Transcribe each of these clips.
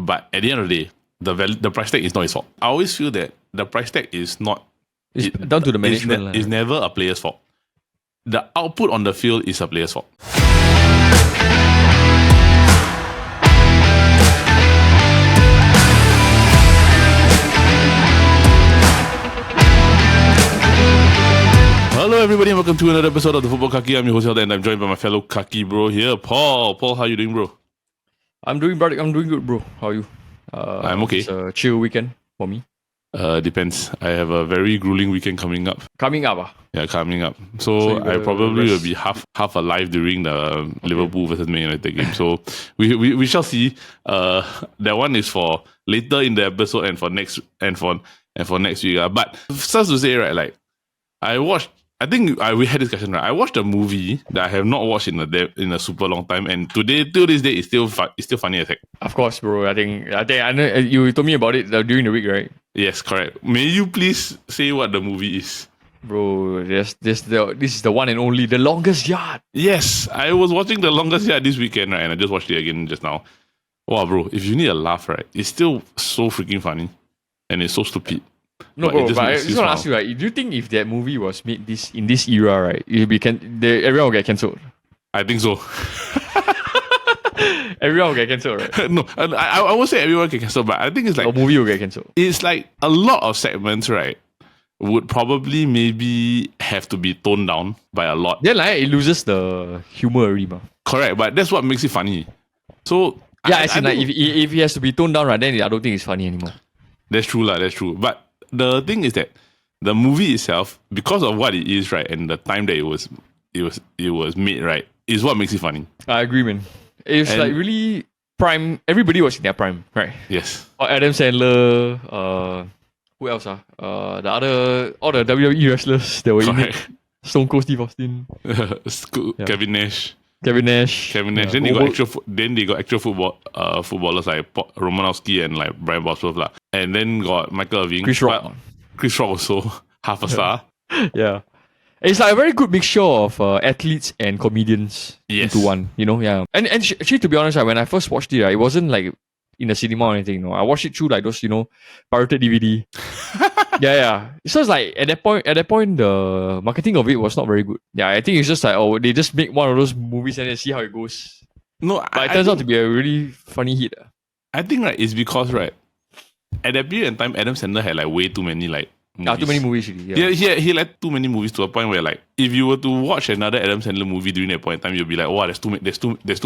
But at the end of the day, the price tag is not his fault. I always feel that the price tag is not... It's down to the management. It's never a player's fault. The output on the field is a player's fault. Hello everybody and welcome to another episode of the Football Kaki. I'm your host and I'm joined by my fellow Kaki bro here, Paul. Paul, how you doing, bro? I'm doing good, bro. How are you? I'm okay. It's a chill weekend for me. Depends. I have a very grueling weekend coming up. Yeah, coming up. So I probably will be half alive during the Liverpool versus Man United game. So we shall see. That one is for later in the episode and for next week. But just to say, right, like we had this discussion, right? I watched a movie that I have not watched in a super long time, and till this day, it's still funny as heck. Of course, bro. I think I know you told me about it during the week, right? Yes, correct. May you please say what the movie is? Bro, this is the one and only The Longest Yard. Yes, I was watching The Longest Yard this weekend, right? And I just watched it again just now. Wow, bro, if you need a laugh, right, it's still so freaking funny, and it's so stupid. No, bro, but I just want to ask you, right, do you think if that movie was made in this era, right, everyone will get cancelled? I think so. Everyone will get cancelled, right? No, I won't say everyone can cancel, but I think it's like... The movie will get cancelled. It's like a lot of segments, right, would probably maybe have to be toned down by a lot. Then like, it loses the humor already, ma. Correct, but that's what makes it funny. So... Yeah, I like, if it has to be toned down, right, then I don't think it's funny anymore. That's true, that's true. But the thing is that the movie itself, because of what it is, right, and the time that it was made, right, is what makes it funny. I agree, man. It's like really prime. Everybody was in their prime, right? Yes. Adam Sandler. Who else? All the WWE wrestlers that were in it. Stone Cold Steve Austin. Kevin Nash. Yeah. Then they got actual footballers like Romanowski and like Brian Bosworth, and then got Michael Irving. Chris Rock also half a star. Yeah. It's like a very good mixture of athletes and comedians into one, yeah. And actually, to be honest, when I first watched it, it wasn't like in the cinema or anything, I watched it through like those, pirated DVD. yeah. So it's like at that point, the marketing of it was not very good. Yeah, I think it's just like, they just make one of those movies and then see how it goes. No, but it turns out to be a really funny hit. I think, right, it's because, right, at that period in time, Adam Sandler had like way too many like movies. Too many movies really. Yeah, he had too many movies to a point where, like, if you were to watch another Adam Sandler movie during that point in time, you'll be like, wow, there's too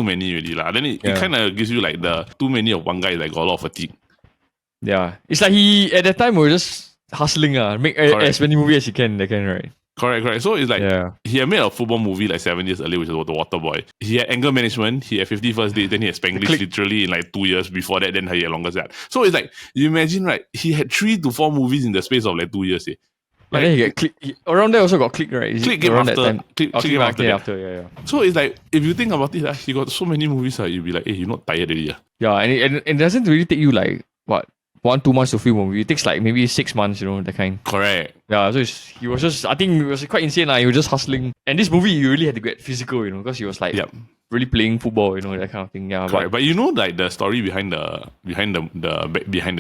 many already. Then it kind of gives you like the too many of one guy, like got a lot of fatigue. Yeah. It's like he, at that time, was just hustling, make as many movies as he can, right? Correct. So it's like, he had made a football movie like 7 years earlier, which was The Waterboy. He had anger management, he had 50 First Dates, then he had Spanglish literally in like 2 years before that, then he had Longest Yard. So it's like, you imagine, right, he had 3 to 4 movies in the space of like 2 years. Like, and then he get Click. Around there also got Click, right? Click game after. Click game after, yeah. So it's like, if you think about it, he got so many movies, you'll be like, hey, you're not tired already. Yeah, and it doesn't really take you like, 1-2 months to film a movie. It takes like maybe 6 months, that kind. Correct. Yeah, so he was just, I think it was quite insane. He was just hustling. And this movie, you really had to get physical, because he was like really playing football, that kind of thing. Yeah, correct. But like the story behind the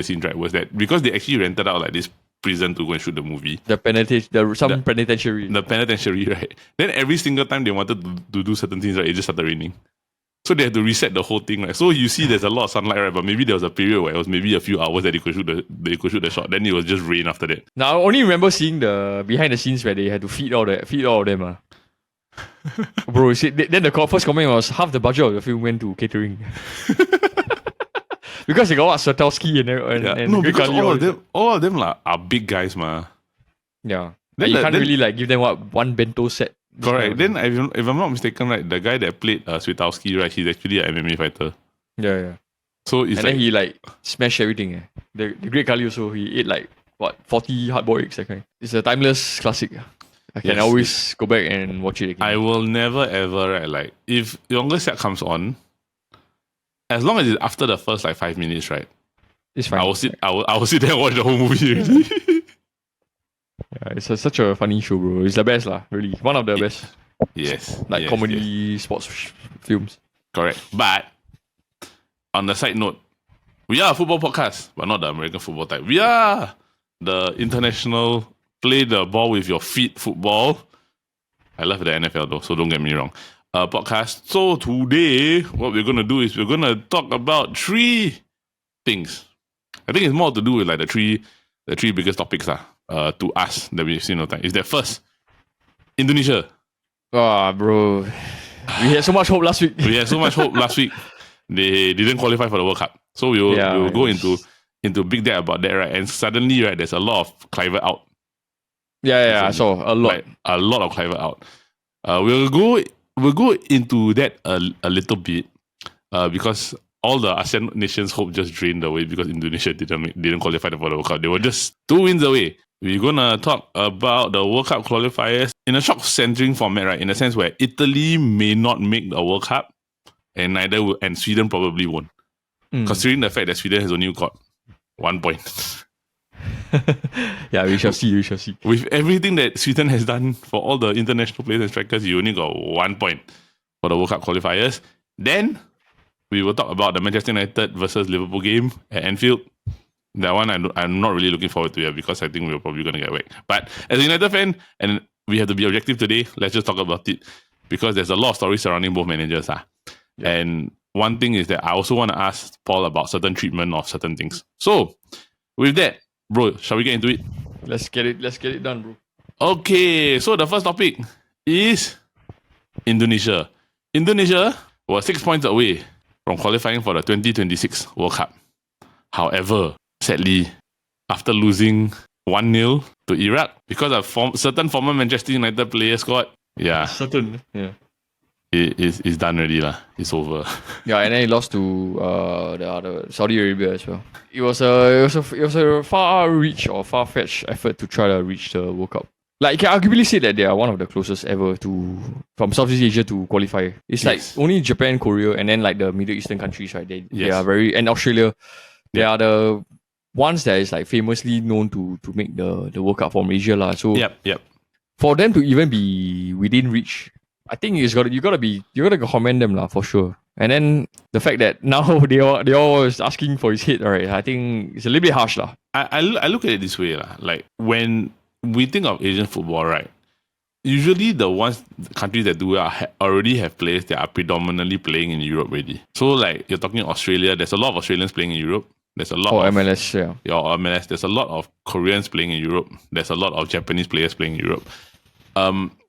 scenes, right, was that because they actually rented out like this prison to go and shoot the movie. Penitentiary. The penitentiary, right? Then every single time they wanted to do certain things, right, it just started raining. So they had to reset the whole thing, right? So you see there's a lot of sunlight, right? But maybe there was a period where it was maybe a few hours that they could shoot the shot. Then it was just rain after that. Now I only remember seeing the behind the scenes where they had to feed all of them. Bro, then the first comment was half the budget of the film went to catering. Because they got Sotowski and no, because all of them are big guys, ma. Yeah. Then you can't really give them one bento set. Correct. Then if I'm not mistaken, right, the guy that played Sotowski, right, he's actually an MMA fighter. Yeah. So it's then he smashed everything. The Great Kali also, he ate 40 hard-boiled eggs, that kind. It's a timeless classic. I can always go back and watch it again. I will never ever, right, if Longest Yard comes on, as long as it's after the first 5 minutes, right, it's fine. I will sit there and watch the whole movie already. Yeah, it's such a funny show, bro. It's the best, really. One of the best. Yes. Comedy sports films. Correct. But on the side note, We are a football podcast, but not the American football type. We are the international play the ball with your feet football. I love the NFL though, so don't get me wrong. Podcast. So today, what we're gonna do is we're gonna talk about 3 things. I think it's more to do with like the three biggest topics to us that we've seen all the time. Is that first, Indonesia. Bro. We had so much hope last week. They didn't qualify for the World Cup. So we'll go into big depth about that, right? And suddenly, right, there's a lot of Cliver out. Yeah, I saw a lot. Like, a lot of Cliver out. We'll go into that a little bit because all the ASEAN nations' hope just drained away because Indonesia didn't qualify for the World Cup. They were just 2 wins away. We're gonna talk about the World Cup qualifiers in a shock-centering format, right? In a sense where Italy may not make the World Cup, and Sweden probably won't. Considering the fact that Sweden has only got 1 point. Yeah, we shall see. With everything that Sweden has done for all the international players and strikers, you only got 1 point for the World Cup qualifiers. Then we will talk about the Manchester United versus Liverpool game at Anfield. That one I'm not really looking forward to it because I think we're probably going to get whacked. But as a United fan, and we have to be objective today, let's just talk about it because there's a lot of stories surrounding both managers. Yeah. And one thing is that I also want to ask Paul about certain treatment of certain things. So with that, bro, shall we get into it? Let's get it done, bro. Okay, so the first topic is Indonesia. Indonesia was 6 points away from qualifying for the 2026 World Cup. However, sadly, after losing 1-0 to Iraq because of certain former Manchester United players got, it's done already lah. It's over. Yeah, and then he lost to the other Saudi Arabia as well. It was a far-reach or far-fetched effort to try to reach the World Cup. Like, you can arguably say that they are one of the closest ever from Southeast Asia to qualify. It's like only Japan, Korea, and then like the Middle Eastern countries, right? They are and Australia, they are the ones that is like famously known to make the World Cup from Asia lah. So for them to even be within reach, I think you gotta commend them lah for sure. And then the fact that now they all is asking for his head, right? I think it's a little bit harsh lah. I look at it this way lah. Like when we think of Asian football, right? Usually the countries that do already have players that are predominantly playing in Europe already. So like you're talking Australia, there's a lot of Australians playing in Europe. There's a lot of MLS, MLS. There's a lot of Koreans playing in Europe. There's a lot of Japanese players playing in Europe.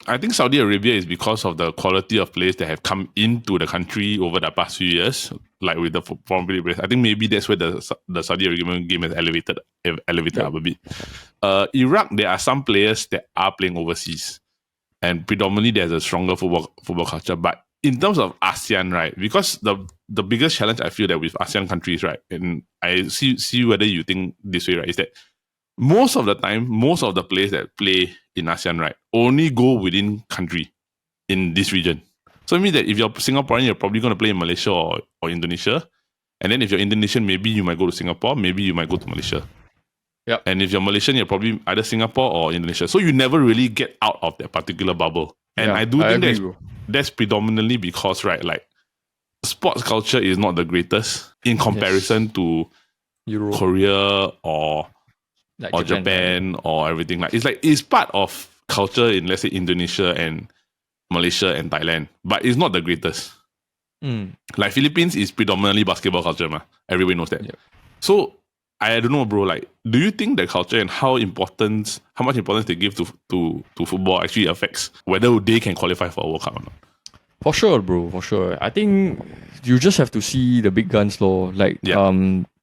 I think Saudi Arabia is because of the quality of players that have come into the country over the past few years, like with the foreign players. I think maybe that's where the Saudi Arabian game has elevated up a bit. Iraq, there are some players that are playing overseas, and predominantly there's a stronger football culture. But in terms of ASEAN, right, because the biggest challenge I feel that with ASEAN countries, right, and I see whether you think this way, right, is that most of the time, most of the players that play in ASEAN, right, only go within country in this region. So it means that if you're Singaporean, you're probably going to play in Malaysia or Indonesia. And then if you're Indonesian, maybe you might go to Singapore, maybe you might go to Malaysia. Yep. And if you're Malaysian, you're probably either Singapore or Indonesia. So you never really get out of that particular bubble. And I think that's predominantly because, right, like sports culture is not the greatest in comparison to Europe, Korea or Japan or everything. Like it's part of culture in, let's say, Indonesia and Malaysia and Thailand, but it's not the greatest. Like Philippines is predominantly basketball culture, everybody knows that. So I don't know, bro. Like, do you think the culture and how much importance they give to football actually affects whether they can qualify for a World Cup or not? For sure, bro. For sure. I think you just have to see the big guns, lor. Like,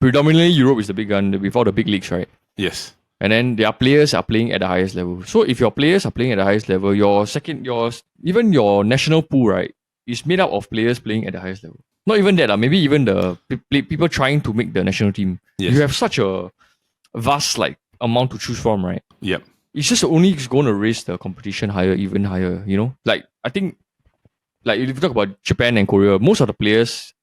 predominantly Europe is the big gun with all the big leagues, right? Yes. And then their players are playing at the highest level. So if your players are playing at the highest level, even your national pool, right, is made up of players playing at the highest level. Not even that, maybe even the people trying to make the national team. Yes. You have such a vast amount to choose from, right? Yep. It's just only going to raise the competition even higher, you know? Like, I think, like, if you talk about Japan and Korea, most of the players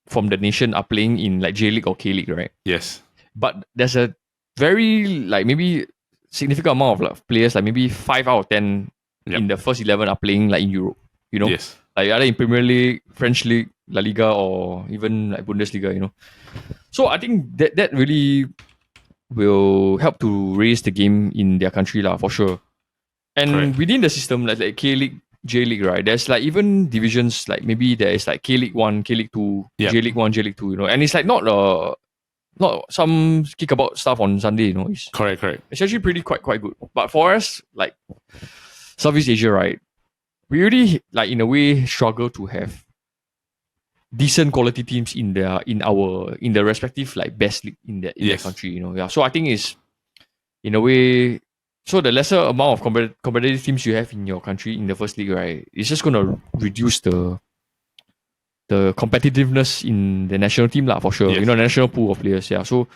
from the nation are playing in like J-League or K-League, right? Yes. But there's a very, maybe significant amount of players, maybe 5 out of 10 in the first 11 are playing in Europe, you know? Yes. Like either in Premier League, French League, La Liga, or even Bundesliga, you know? So I think that really will help to raise the game in their country lah, for sure. And Correct. within the system, like K League, J League, right? There's like even divisions, like maybe there is like K League 1, K League 2, Yep. J League 1, J League 2, you know. And it's like not some kick about stuff on Sunday, you know. It's Correct. it's actually pretty quite good. But for us, like Southeast Asia, right? We really like in a way struggle to have decent quality teams in the respective like best league in that country, you know. Yeah. So I think it's in a way, so the lesser amount of competitive teams you have in your country in the first league, right, it's just gonna reduce the competitiveness in the national team lah, for sure. Yes. You know, national pool of players. Yeah. So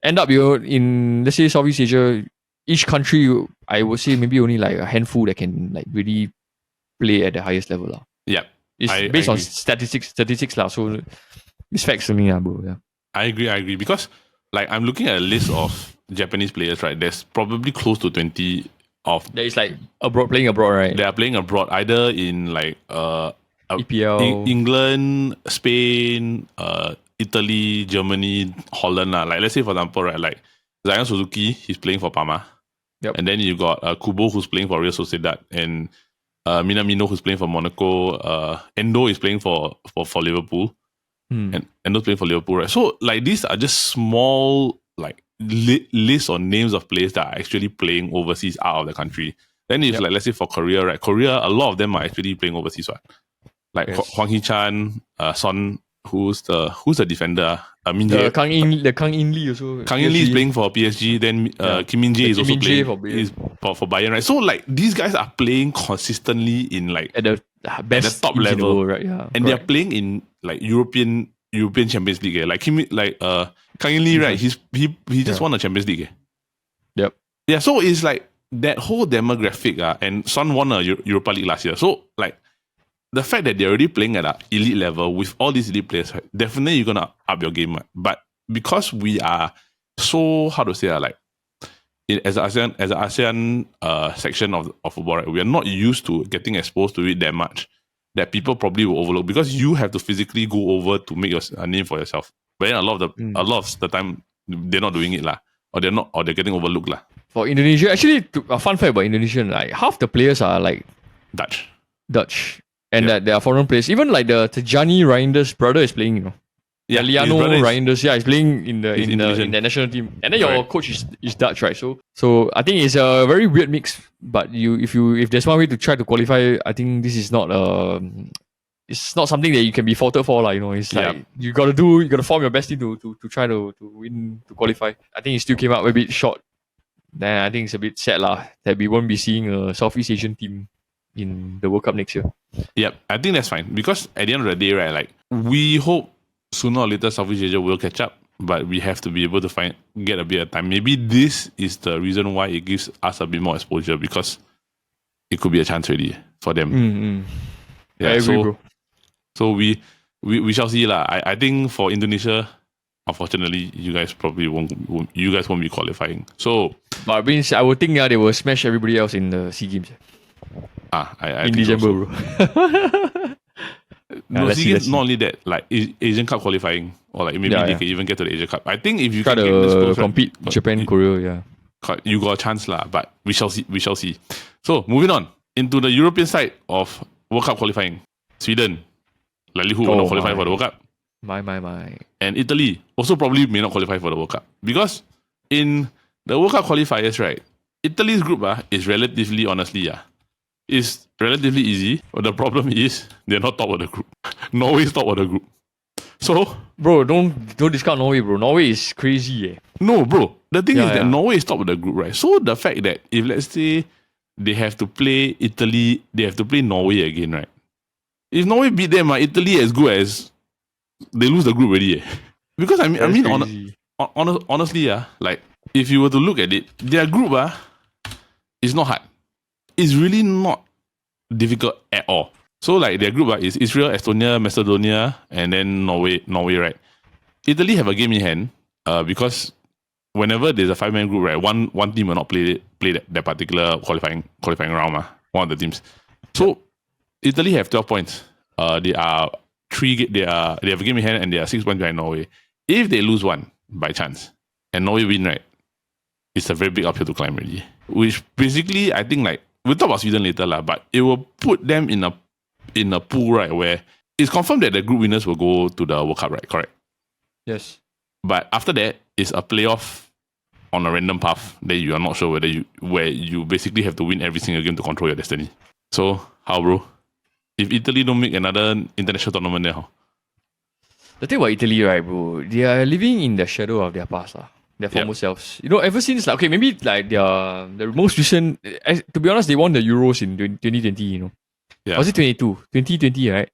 end up you in, let's say, Southeast Asia, each country, I would say maybe only like a handful that can like really play at the highest level lah. Yeah. It's based on statistics lah. So it's facts to me lah, bro. Yeah. I agree. Because like I'm looking at a list of Japanese players, right? There's probably close to 20 of that is like playing abroad, right? They are playing abroad, either in like EPL, England, Spain, Italy, Germany, Holland. Like let's say for example, right, like Zion Suzuki, he's playing for Parma. Yep. And then you got Kubo, who's playing for Real Sociedad, and Minamino, who's playing for Monaco. Endo is playing for Liverpool. And Endo's playing for Liverpool, right? So like these are just small like lists or names of players that are actually playing overseas out of the country. Then if like let's say for Korea, right? Korea, a lot of them are actually playing overseas, right? Like Hwang Hee-chan, Son, who's the defender? the Kang In Lee also. Kang In Lee is playing for PSG. Then Kim Min Jae is also playing for Bayern, right? So like these guys are playing consistently in like at the best, at the top level, world, right? Yeah, and they're playing in like European Champions League. Like Kang In Lee, right? He just won the Champions League. Yep. Yeah. So it's like that whole demographic. And Son won a Europa League last year. So like the fact that they're already playing at an elite level with all these elite players, right, definitely you're gonna up your game. Right? But because we are so, how to say, like as an ASEAN section of football, right, we are not used to getting exposed to it that much, that people probably will overlook, because you have to physically go over to make a name for yourself. But then a lot of the time they're not doing it lah, or they're getting overlooked lah. For Indonesia, actually, a fun fact about Indonesia, like half the players are like Dutch. And that they are foreign players. Even like the Tijani Reinders brother is playing, you know. Yeah, Liano Reinders, he's playing in the national team. And then your coach is Dutch, right? So I think it's a very weird mix. But if there's one way to try to qualify, I think this is not it's not something that you can be faulted for, like, you know. It's like you gotta form your best team to try to win, to qualify. I think it still came out a bit short. Then I think it's a bit sad lah that we won't be seeing a Southeast Asian team in the World Cup next year. Yep, I think that's fine, because at the end of the day, right, like we hope sooner or later Southeast Asia will catch up, but we have to be able to get a bit of time. Maybe this is the reason why it gives us a bit more exposure, because it could be a chance really for them. Yeah, I agree, bro. So we shall see lah. I think for Indonesia, unfortunately, you guys won't be qualifying. So, but I would think they will smash everybody else in the SEA Games. I in think December, so. Bro. No, SEA Games, not only that, like Asian Cup qualifying, or like maybe they can even get to the Asia Cup. I think if you try can to compete, right, Japan, Korea, you got a chance lah. But we shall see. So moving on into the European side of World Cup qualifying, Sweden, likely who will not qualify for the World Cup. My. And Italy also probably may not qualify for the World Cup, because in the World Cup qualifiers, right, Italy's group is relatively, honestly, is relatively easy. But the problem is they're not top of the group. Norway's top of the group. So, bro, don't discount Norway, bro. Norway is crazy. No, bro. The thing is that Norway is top of the group, right? So the fact that if, let's say, they have to play Italy, they have to play Norway again, right? If Norway beat them, Italy as good as they lose the group already. Because honestly, like if you were to look at it, their group is not hard. It's really not difficult at all. So like their group is Israel, Estonia, Macedonia, and then Norway, right? Italy have a game in hand because whenever there's a 5-man group, right, one team will not play that particular qualifying round, one of the teams. So Italy have 12 points. They have a game in hand and they are 6 points behind Norway. If they lose one by chance and Norway win, right, it's a very big uphill to climb already. Which basically, I think like we'll talk about Sweden later lah, but it will put them in a pool, right, where it's confirmed that the group winners will go to the World Cup, right? Correct. Yes. But after that, it's a playoff on a random path that you are not sure where you basically have to win every single game to control your destiny. So how, bro? If Italy don't make another international tournament, then how? The thing about Italy, right, bro, they are living in the shadow of their past, their former selves. You know, ever since, like, okay, maybe like the most recent, to be honest, they won the Euros in 2020, you know. Yeah. Was it 2020, right?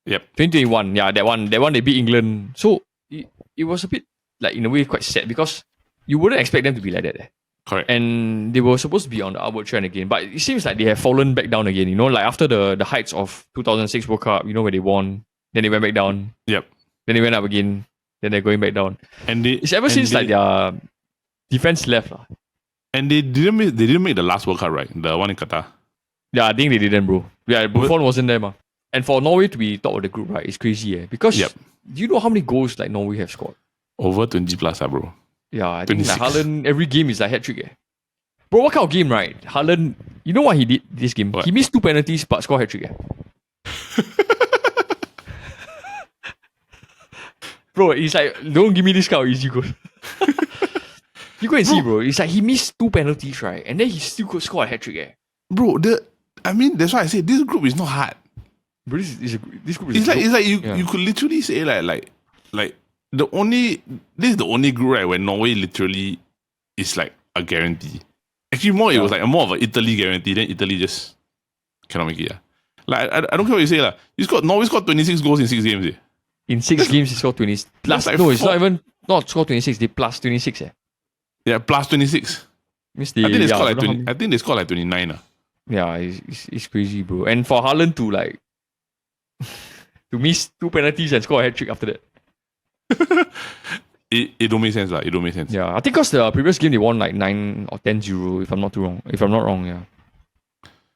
Yep. 2021, yeah, that one they beat England. So it was a bit, like, in a way, quite sad because you wouldn't expect them to be like that. Correct. And they were supposed to be on the upward trend again, but it seems like they have fallen back down again, you know, like after the heights of 2006 World Cup, you know, where they won, then they went back down. Yep. Then they went up again, then they're going back down. And it's ever since like their defense left. And they didn't make the last World Cup, right? The one in Qatar. Yeah, I think they didn't, bro. Yeah, Buffon wasn't there, man. And for Norway to be top of the group, right, it's crazy, because do you know how many goals like Norway have scored? Over 20 plus, bro. Yeah, I think like Haaland, every game is like hat-trick. Bro, what kind of game, right? Haaland, you know what he did this game? What? He missed 2 penalties but scored hat-trick. Bro, it's like, don't give me this kind of easy goal. You go and see, bro. It's like he missed 2 penalties, right? And then he still could score a hat-trick. Bro, that's why I say this group is not hard. Bro, this group is it's like you could literally say like this is the only group, right, where Norway literally is like a guarantee. Actually, it was like more of an Italy guarantee. Then Italy just cannot make it. Like I don't care what you say. Norway scored 26 goals in 6 games. In 6 games, he scored 20. Plus, like it's not even not scored 26. They plus 26. Yeah, plus 26. I think they scored like 29. Yeah, it's crazy, bro. And for Haaland to like to miss 2 penalties and score a hat-trick after that. It don't make sense. It don't make sense. Yeah, I think because the previous game they won like 9 or 10-0, if I'm not wrong, yeah.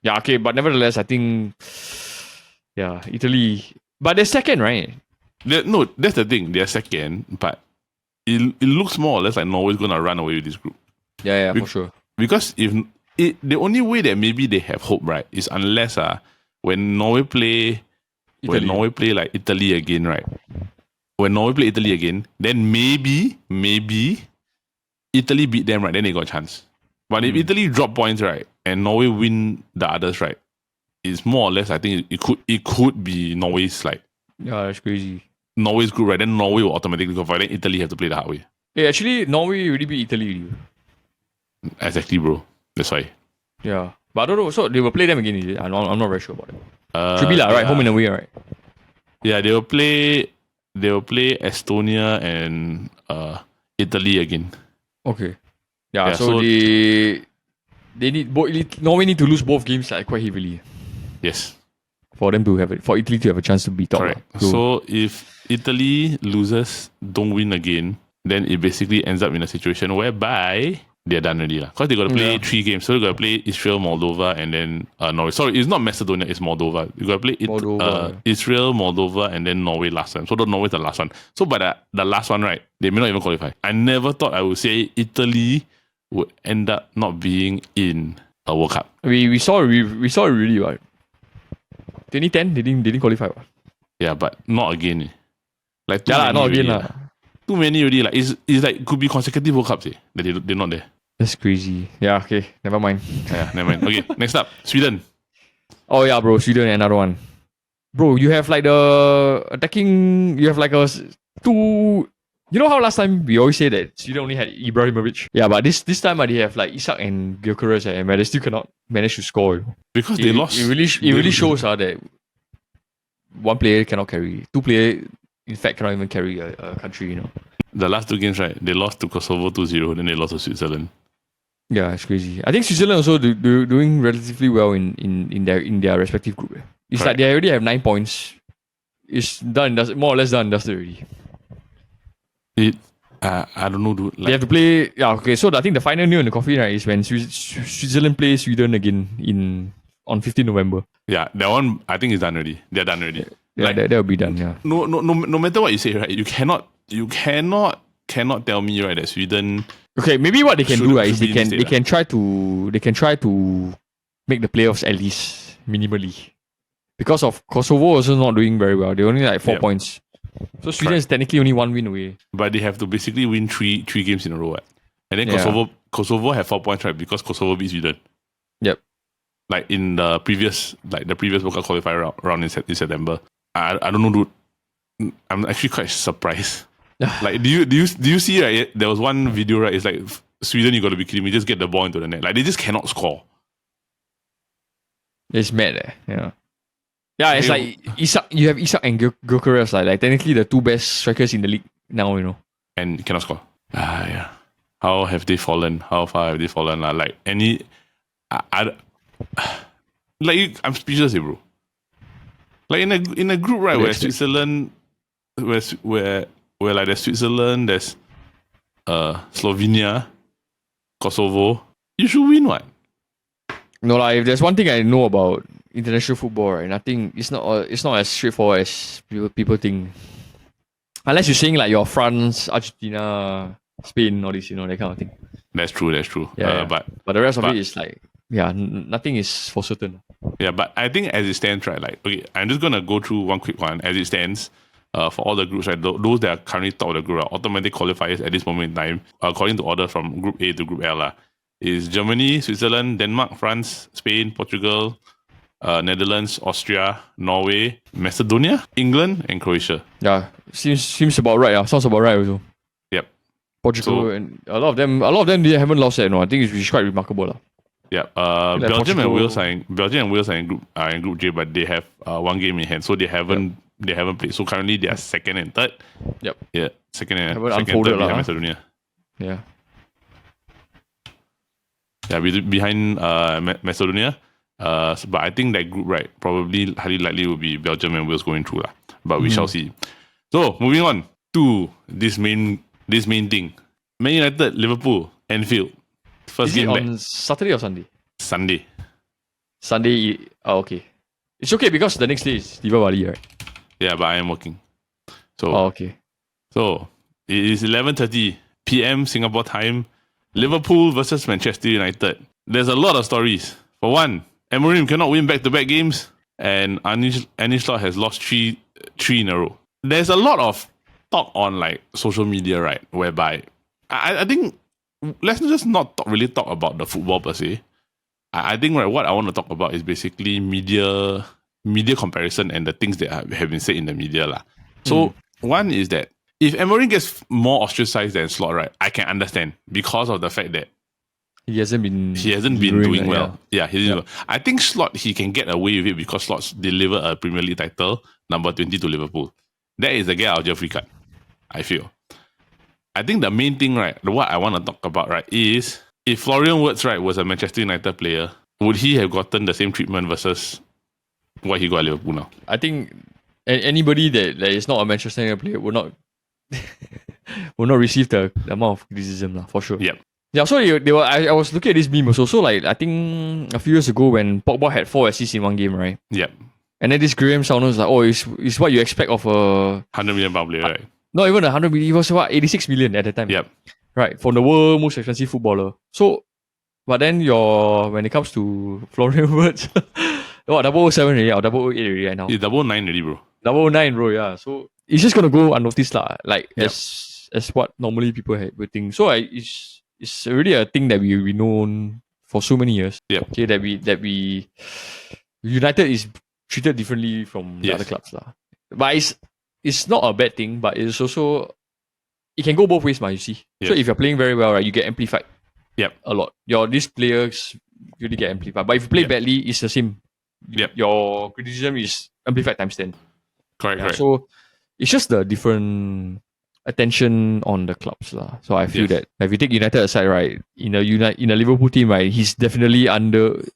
Yeah, okay, but nevertheless, I think Italy. But they're second, right? No, that's the thing. They're second, but it looks more or less like Norway's gonna run away with this group. Yeah, for sure. Because the only way that maybe they have hope, right, is unless when Norway play like Italy again, right? When Norway play Italy again, then maybe Italy beat them, right? Then they got a chance. But if Italy drop points, right, and Norway win the others, right, it's more or less, I think it could be Norway's like. Yeah, that's crazy. Norway's group, right? Then Norway will automatically qualify. Then Italy have to play the hard way. Yeah, actually, Norway already beat Italy. Exactly, bro. That's why. Yeah, but I don't know. So they will play them again, is it? I'm not very sure about it. Should be like, right? Home and away, right? Yeah, they will play Estonia and Italy again. Okay. Yeah, so they need Norway need to lose both games like quite heavily. Yes. For Italy to have a chance to be top. Correct. So if Italy loses, don't win again, then it basically ends up in a situation whereby they're done already. Because they got to play 3 games. So they got to play Israel, Moldova, and then Norway. Sorry, it's not Macedonia, it's Moldova. You got to play Israel, Moldova, and then Norway last time. So Norway's the last one. So by the last one, right, they may not even qualify. I never thought I would say Italy would end up not being in a World Cup. We saw it really, right? 2010, they didn't qualify. Right? Yeah, but not again. Like not again. Too many already. Like it's like could be consecutive World Cups that they're not there. That's crazy. Yeah, okay. Never mind. Yeah, never mind. Okay, next up, Sweden. Oh yeah, bro. Sweden, another one. Bro, you have like the attacking. You have like a 2. You know how last time we always say that Sweden only had Ibrahimovic? Yeah, but this time they have like Isak and Gyokeres, and they still cannot manage to score. Because they lost. It really shows that one player cannot carry. 2 players, in fact, cannot even carry a country, you know. The last 2 games, right? They lost to Kosovo 2-0, then they lost to Switzerland. Yeah, it's crazy. I think Switzerland also doing relatively well in their respective group. It's Correct. Like they already have 9 points. It's done, more or less done, dusted already. I don't know, dude. They have to play. Yeah, okay. So I think the final nail in the coffin, right, is when Switzerland plays Sweden again on 15 November. Yeah, that one I think is done already. They're done already. Yeah, that will be done. Yeah. No matter what you say, right, you cannot you cannot tell me, right, that Sweden. Okay, maybe what they can do, right, is they instead, can try to make the playoffs at least minimally. Because of Kosovo also not doing very well. They only like 4 points. So Sweden is technically only 1 win away. But they have to basically win three games in a row. Right? And then Kosovo have 4 points, right? Because Kosovo beat Sweden. Yep. Like in the previous World Cup qualifier round in September. I don't know, dude. I'm actually quite surprised. Like, do you see, right? There was one video, right? It's like, Sweden, you got to be kidding me. Just get the ball into the net. Like, they just cannot score. It's mad, Yeah. Yeah, it's like Isak. You have Isak and Gyokeres, like technically the two best strikers in the league now, and cannot score. Yeah. How have they fallen? How far have they fallen? Like any, I'm speechless, bro. Like in a group, right, where Switzerland, where like there's Switzerland, there's Slovenia, Kosovo. You should win one. No, like if there's one thing I know about international football, right? Nothing. It's not as straightforward as people think. Unless you're saying like you're France, Argentina, Spain, all this, that kind of thing. That's true. Yeah. But the rest of it is like, nothing is for certain. Yeah, but I think as it stands, right? Like, okay, I'm just gonna go through one quick one. As it stands, for all the groups, right? Those that are currently top of the group are automatic qualifiers at this moment in time, according to order from Group A to Group L. Is Germany, Switzerland, Denmark, France, Spain, Portugal, Netherlands, Austria, Norway, Macedonia, England, and Croatia. Yeah, seems about right. Sounds about right also. Yep. Portugal, and a lot of them they haven't lost yet. No, I think it's quite remarkable. Yeah. Belgium and Wales are in Group J, but they have one game in hand, so they haven't played. So currently they are second and third. Yep. Yeah, second and third behind Macedonia. Yeah. Yeah, behind Macedonia. But I think that group, right, probably highly likely will be Belgium and Wales going through. But we shall see. So, moving on to this main thing. Man United, Liverpool, Anfield. First game on Saturday or Sunday? Sunday. Oh, okay. It's okay because the next day is Diwali, right? Yeah, but I am working. So, okay. So, it is 11:30 p.m. Singapore time. Liverpool versus Manchester United. There's a lot of stories. For one, Amorim cannot win back-to-back games, and Arne Slot has lost three in a row. There's a lot of talk on like social media, right? Whereby I think let's just not really talk about the football per se. I think right, what I want to talk about is basically media comparison and the things that have been said in the media. So one is that if Amorim gets more ostracized than Slot, right, I can understand because of the fact that he hasn't been doing well. Yeah, I think Slot, he can get away with it because Slot delivered a Premier League title, number 20 to Liverpool. That is the get out of jail free card, I feel. I think the main thing, right, what I want to talk about, right, is if Florian Wirtz, right, was a Manchester United player, would he have gotten the same treatment versus what he got at Liverpool now? I think anybody that is not a Manchester United player will not receive the amount of criticism, for sure. Yep. Yeah, so they were. I was looking at this meme also. So like I think a few years ago when Pogba had 4 assists in one game, right? Yep. And then this Graham Souness like, it's what you expect of a £100 million player, right? Not even 100 million. It was what 86 million at the time. Yep. Right, for the world most expensive footballer. So, but then when it comes to Florian Wirtz, what 007 already or 008 already right now? It's 009 already, bro. 009, bro. Yeah. So it's just gonna go unnoticed, like as what normally people would think. So it's already a thing that we known for so many years. Yeah. Okay, that we United is treated differently from the other clubs, But it's not a bad thing, but it's also it can go both ways, you see. Yes. So if you're playing very well, right, you get amplified. Yep. A lot. These players really get amplified. But if you play badly, it's the same. Yep. Your criticism is amplified times 10. Correct. So it's just the different attention on the clubs. So I feel that if you take United aside, right, in a Liverpool team, right, he's definitely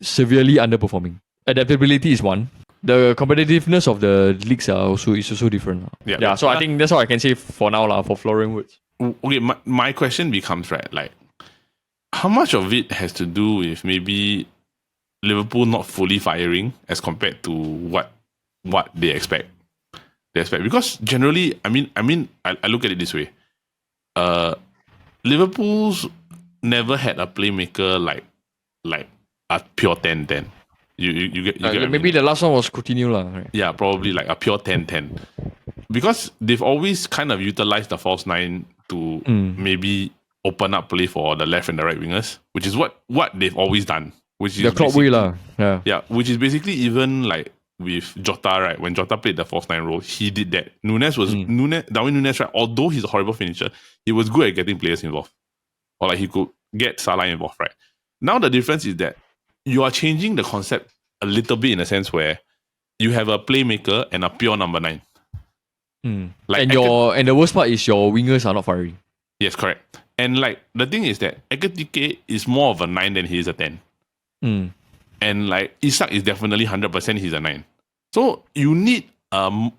severely underperforming. Adaptability is one. The competitiveness of the leagues is also different. Yeah. So I think that's all I can say for now, for Florian Wirtz. Okay, my question becomes, right, like, how much of it has to do with maybe Liverpool not fully firing as compared to what they expect? the aspect. Because generally, I look at it this way. Liverpool's never had a playmaker like a pure 10-10. You get maybe the last one was Coutinho lah, right? Yeah, probably like a pure 10-10. Because they've always kind of utilized the false nine to maybe open up play for the left and the right wingers, which is what they've always done. Which is the Klopp way lah. Yeah, which is basically even like with Jota, right? When Jota played the false nine role, he did that. Darwin Núñez, right? Although he's a horrible finisher, he was good at getting players involved. Or like he could get Salah involved, right? Now the difference is that you are changing the concept a little bit in a sense where you have a playmaker and a pure number 9. Like and the worst part is your wingers are not firing. Yes, correct. And like the thing is that Ekitike is more of a 9 than he is a 10. And like Isak is definitely 100% he's a 9. So you need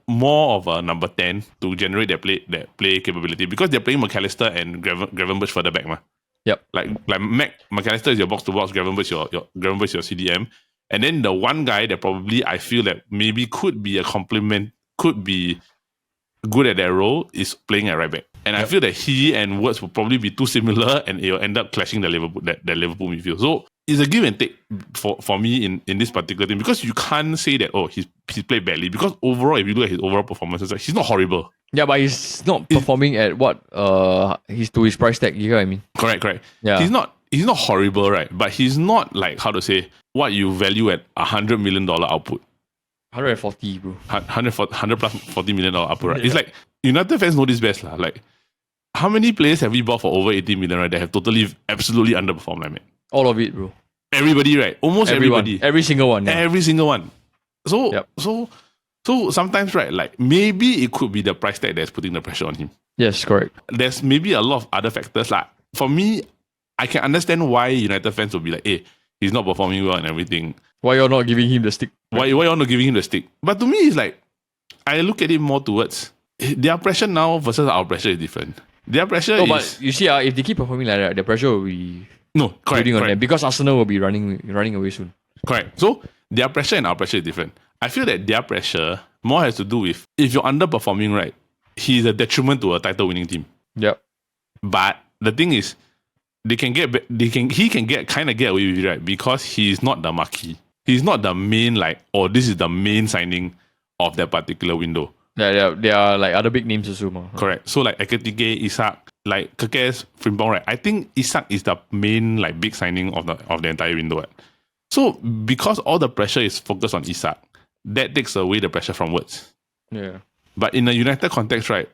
more of a number 10 to generate that play capability, because they're playing Machester and Gravenberch further back, ma. Yep. Like Machester is your box to box, Gravenberch your CDM, and then the one guy that probably I feel that maybe could be a complement, could be good at that role, is playing at right back. And I feel that he and Wirtz will probably be too similar, and it will end up clashing the Liverpool midfield. So it's a give and take for me in this particular thing, because you can't say that he's played badly, because overall, if you look at his overall performances, he's not horrible. Yeah, but he's not performing at what he's to his price tag. You know what I mean? Correct. Yeah. He's not horrible, right? But he's not like, how to say, what you value at $100 million output. 140, bro. 100 plus $40 million output, right? Yeah. It's like United fans know this best, lah. Like, how many players have we bought for over 80 million, right? That have absolutely underperformed, like, man. All of it, bro. Everybody, right? Almost everybody. Every single one. Yeah. Every single one. So sometimes, right, like maybe it could be the price tag that's putting the pressure on him. Yes, correct. There's maybe a lot of other factors. Like, for me, I can understand why United fans will be like, hey, he's not performing well and everything. Why you're not giving him the stick? Why you're not giving him the stick? But to me, it's like, I look at it more towards their pressure now versus our pressure is different. Their pressure is... but you see, if they keep performing like that, the pressure will be... correct. On them, because Arsenal will be running away soon. Correct. So, their pressure and our pressure is different. I feel that their pressure more has to do with, if you're underperforming, right, he's a detriment to a title-winning team. Yep. But the thing is, he can get away with it, right? Because he's not the marquee. He's not the main, like, this is the main signing of that particular window. Yeah, there are like other big names also. Correct. So like Ekitike, Isak, like Gyokeres, Frimpong, right? I think Isak is the main like big signing of the entire window. Right? So because all the pressure is focused on Isak, that takes away the pressure from Wirtz. Yeah. But in a United context, right,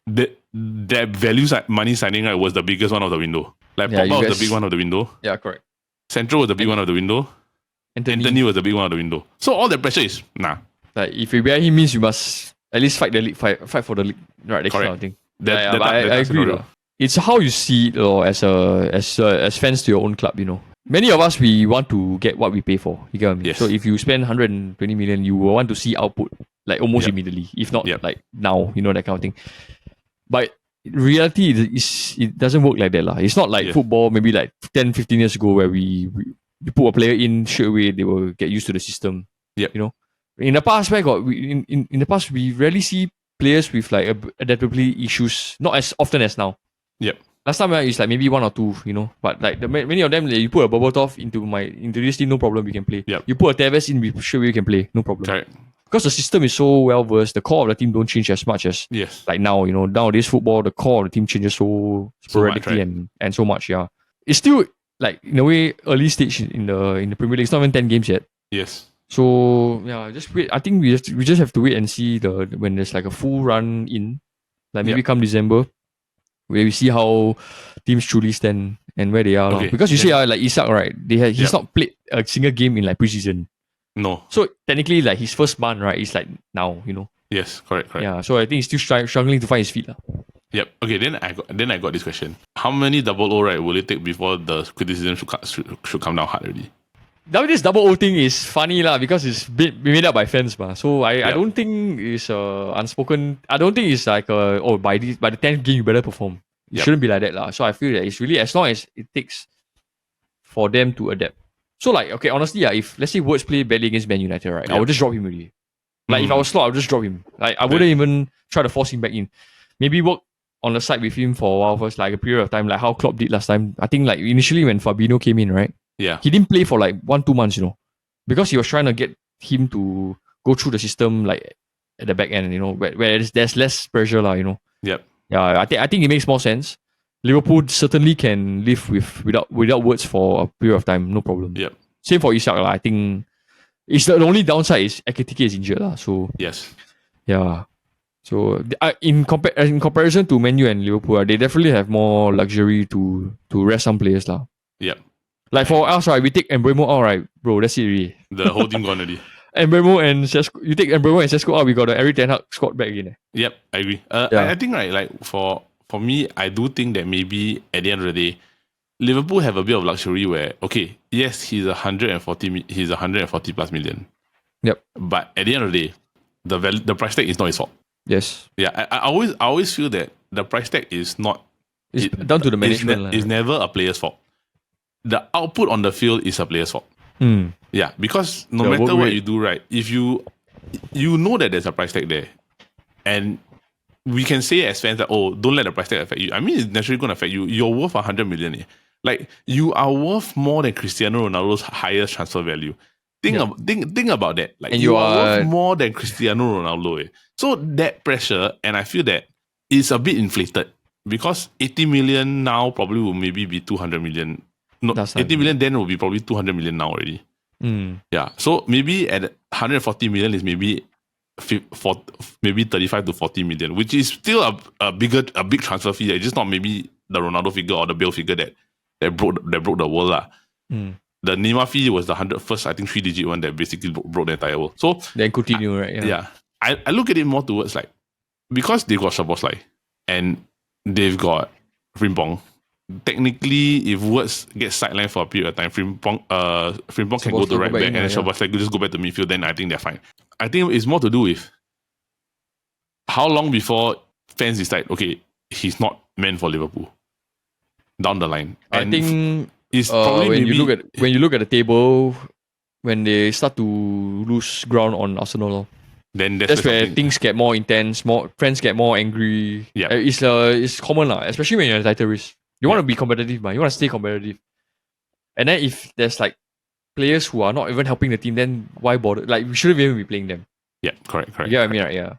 that value money signing, right, was the biggest one of the window. Like Pogba was the big one of the window. Yeah, correct. Central was the big one of the window. Anthony was the big one of the window. So all the pressure is nah. Like if you buy him, means you must at least fight the league, fight for the league, right? That kind of thing. I agree. It's how you see it, as fans to your own club. You know, many of us, we want to get what we pay for. You get what I mean? Yes. So if you spend 120 million, you will want to see output like almost immediately, if not like now. You know, that kind of thing. But reality it doesn't work like that, lah. It's not like football. Maybe like 10, 15 years ago, where we put a player in straight away, they will get used to the system. Yeah, you know. In the past, in the past, we rarely see players with like adaptability issues. Not as often as now. Yep. Last time it's like maybe one or two, you know. But like many of them, you put a Bobatov into this team, no problem, we can play. Yep. You put a Tevez in, we sure we can play, no problem. Correct. Because the system is so well versed, the core of the team don't change as much as like now. You know, nowadays football, the core of the team changes so sporadically and so much. Yeah, it's still like in a way early stage in the Premier League. It's not even 10 games yet. Yes. So yeah, just wait. I think we just have to wait and see when there's like a full run in, like maybe come December, where we see how teams truly stand and where they are. Okay. Because you see, like Isak, right? He's not played a single game in like preseason. No. So technically, like his first month, right, is like now, you know. Yes, correct. Yeah. So I think he's still struggling to find his feet, lah. Yep. Okay. Then I got this question: how many 00, right, will it take before the criticism should come down hard already? Now this 00 thing is funny lah, because it's made up by fans, bah. So I don't think it's unspoken. I don't think it's like by the 10th game you better perform. It shouldn't be like that lah. So I feel that it's really as long as it takes for them to adapt. So like, okay, honestly, if let's say Wirtz play badly against Man United, right, I will just drop him already. Like if I was slot, I would just drop him. Like I wouldn't even try to force him back in. Maybe work on the side with him for a while first, like a period of time, like how Klopp did last time. I think like initially when Fabinho came in, right? Yeah. He didn't play for like 1-2 months, because he was trying to get him to go through the system like at the back end, where there's less pressure, Yep. Yeah, I think it makes more sense. Liverpool certainly can live without Wirtz for a period of time, no problem. Yep. Same for Isak, I think it's the only downside is Ekitike is injured, so yes. Yeah. So in comparison to Man U and Liverpool, they definitely have more luxury to rest some players, lah. Yep. Like for us, right, we take Mbeumo out, right, bro. That's it, really. The whole team gone already. Mbeumo and Sesko, you take Mbeumo and Sesko out, we got the Eric Ten Hag squad back again. Yep, I agree. Yeah. I think right, like for me, I do think that maybe at the end of the day, Liverpool have a bit of luxury where okay, yes, he's 140 plus million. Yep. But at the end of the day, the price tag is not his fault. Yes. Yeah, I always feel that the price tag is not. It's down to the management. It's never a player's fault. The output on the field is a player's fault. Yeah, because no matter what you do, right, if you know that there's a price tag there, and we can say as fans that, oh, don't let the price tag affect you. I mean, it's naturally going to affect you. You're worth 100 million. Like, you are worth more than Cristiano Ronaldo's highest transfer value. Think about that. Like, and you are worth more than Cristiano Ronaldo. So that pressure, and I feel that it's a bit inflated because 80 million now probably will maybe be 200 million. No, 80 million then will be probably 200 million now already. Yeah. So maybe at 140 million is maybe 35 to 40 million, which is still a big transfer fee. It's just not maybe the Ronaldo figure or the Bale figure that broke the world lah. The Neymar fee was the 101st, I think, 3-digit one that basically broke the entire world. So then continue, right? Yeah. I look at it more towards like, because they got Szoboszlai and they've got Frimpong. Technically, if Wirtz gets sidelined for a period of time, Frimpong can go to right back and Szoboszlai could just go back to midfield, then I think they're fine. I think it's more to do with how long before fans decide, okay, he's not meant for Liverpool down the line. And I think it's probably when you look at the table, when they start to lose ground on Arsenal, then that's where things get more intense, more fans get more angry. Yeah, it's common lah, especially when you're a title race. You want to be competitive, man. You want to stay competitive. And then if there's like players who are not even helping the team, then why bother? Like, we shouldn't even be playing them. Yeah, correct. You get what I mean, right? Yeah.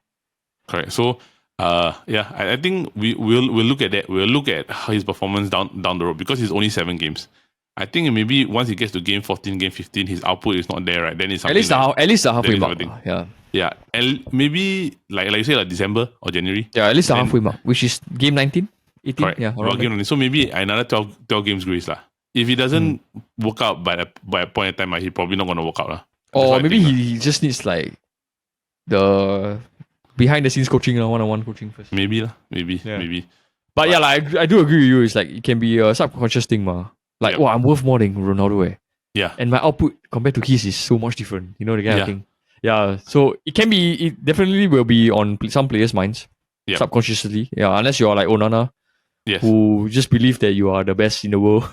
Correct. So, I think we'll look at that. We'll look at his performance down the road because it's only 7 games. I think maybe once he gets to game 14, game 15, his output is not there, right? Then it's at least the halfway mark. Yeah. And maybe like you say, like December or January. Yeah, at least the halfway mark, which is game 19, 18. Correct. Yeah, game 19. So maybe another 12 games grace lah. If he doesn't work out by a point in time, he probably not gonna work out lah. Or maybe he just needs like the behind the scenes coaching, one-on-one coaching first. Maybe. But yeah, like I do agree with you. It's like it can be a subconscious thing, ma. Like, I'm worth more than Ronaldo, Yeah. And my output compared to his is so much different. You know, the kind of thing. Yeah. So it definitely will be on some players' minds. Yeah. Subconsciously. Yeah. Unless you're like Onana. Yes. Who just believe that you are the best in the world.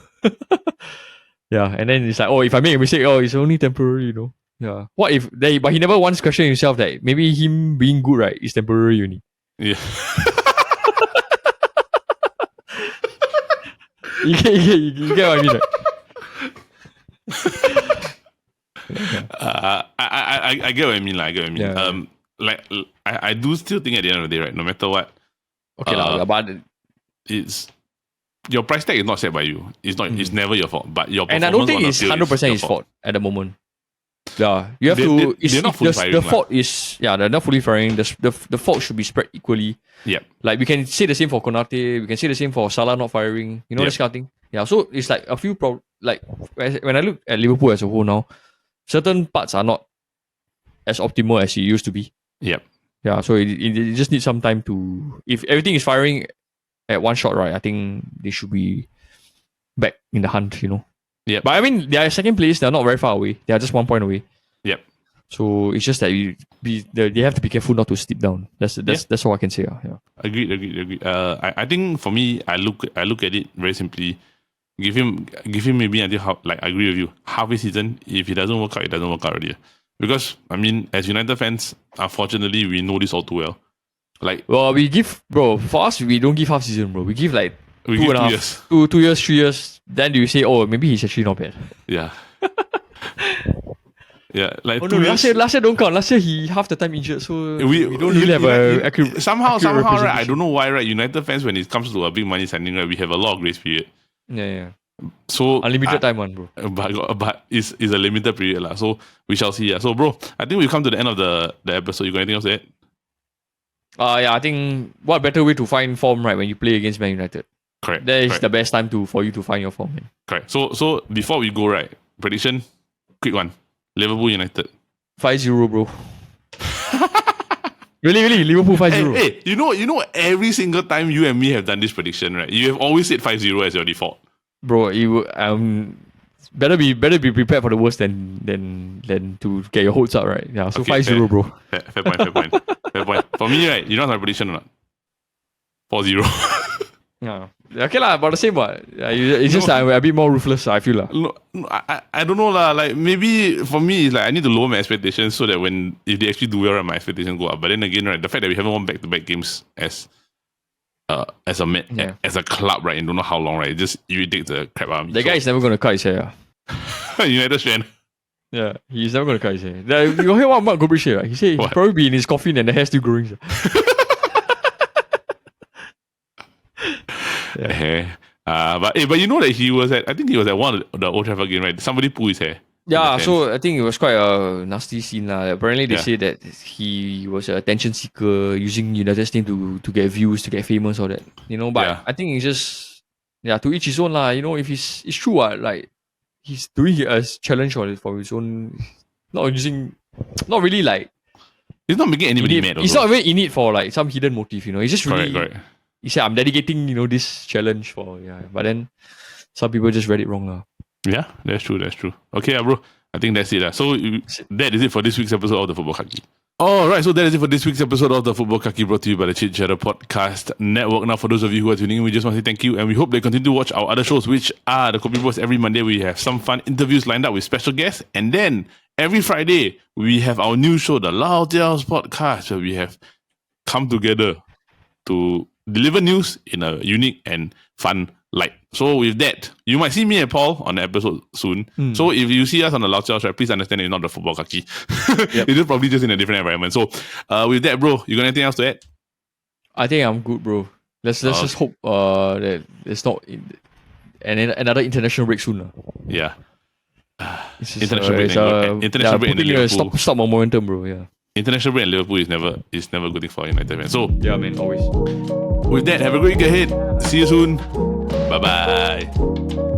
Yeah. And then it's like, if I make a mistake, it's only temporary, Yeah. What if but he never once questioned himself that maybe him being good, right, is temporary only. Yeah. You get what I mean, right? I get what I mean. Yeah. I do still think at the end of the day, right, no matter what. Okay, but it's your price tag is not set by you. It's not. It's never your fault. But your performance, and I don't think it's 100% his fault at the moment. Yeah, you have to. They're not fully firing, the fault is they're not fully firing. The fault should be spread equally. Yeah, like we can say the same for Konate. We can say the same for Salah not firing. This kind of thing. Yeah, so it's like a few like when I look at Liverpool as a whole now, certain parts are not as optimal as it used to be. Yep. Yeah, so it just needs some time to. If everything is firing at one shot, right, I think they should be back in the hunt. Yeah, but I mean, they are second place. They're not very far away. They are just 1 point away. Yep. So it's just that they have to be careful not to slip down. That's all I can say. Yeah. Agreed. I think for me, I look at it very simply. Give him maybe until I agree with you. Halfway season, if it doesn't work out, it doesn't work out already. Because, I mean, as United fans, unfortunately, we know this all too well. Like, well, we give, bro, for us, we don't give half season, bro. We give like we two give and a 2 half, years. 2 years, 3 years. Then you say, oh, maybe he's actually not bad. Yeah. Yeah, like Oh 2 no, years. last year don't count. Last year he half the time injured, so we don't really have somehow, right? I representation. don't know why, right? United fans, when it comes to a big money signing, right, we have a lot of grace period. Yeah. So Unlimited time one, bro. But it's a limited period, lah. So we shall see. Yeah. So, bro, I think we've come to the end of the episode. You got anything else to add? Yeah, I think what better way to find form, right, when you play against Man United. Correct. That is the best time for you to find your form, man. Correct. So before we go, right, prediction, quick one. Liverpool United. 5-0, bro. Really, Liverpool 5-0. Hey, you know, every single time you and me have done this prediction, right, you have always said 5-0 as your default. Bro, you better be prepared for the worst than to get your hopes up, right? Yeah, so Okay, 5-0, bro. Fair point. Fair point. For me, right, you know my prediction or not? 4-0. Yeah. Okay lah, about the same what. It's just I'm a bit more ruthless, I feel lah. No, I don't know lah. Like maybe for me, it's like I need to lower my expectations so that if they actually do well, right, my expectations go up. But then again, right, the fact that we haven't won back-to-back games as a club, right, and don't know how long, right, it just irritates the crap out of me. The guy is never gonna cut his hair. United fan. Yeah, he's never gonna cut his hair. You hear what Mark Gobrish said, right? He said he'll probably be in his coffin and the hair still growing. Yeah. But you know that I think he was at one of the Old Trafford game, right? Somebody pulled his hair. Yeah, so I think it was quite a nasty scene. Apparently they say that he was an attention seeker using United's name to get views, to get famous, all that. But I think it's just to each his own lah. If it's true like he's doing it as challenge for his own, not really like he's not making anybody mad. He's not even in it for like some hidden motive, He's just really correct. He said I'm dedicating, this challenge for but then some people just read it wrong lah. Yeah, that's true. Okay, bro. I think that's it. So that is it for this week's episode of the Football Kaki. Alright, so that is it for this week's episode of the Football Kaki, brought to you by the Chit Podcast Network. Now, for those of you who are tuning in, we just want to say thank you, and we hope they continue to watch our other shows, which are the Kopi Bros. Every Monday we have some fun interviews lined up with special guests, and then every Friday we have our new show, the Lao Tiao's Podcast, where we have come together to deliver news in a unique and fun light. So with that, you might see me and Paul on the episode soon. So if you see us on the Lao Tiao's, right, please understand it's not the Football Kaki. Yep. It's probably just in a different environment. So with that, bro, you got anything else to add? I think I'm good, bro. Let's just hope that it's not another international break soon. Yeah. International break and Liverpool. Stop my momentum, bro. Yeah. International break and Liverpool is never a good thing for United fans. So yeah, man, always. With that, have a great week ahead. See you soon. Bye-bye.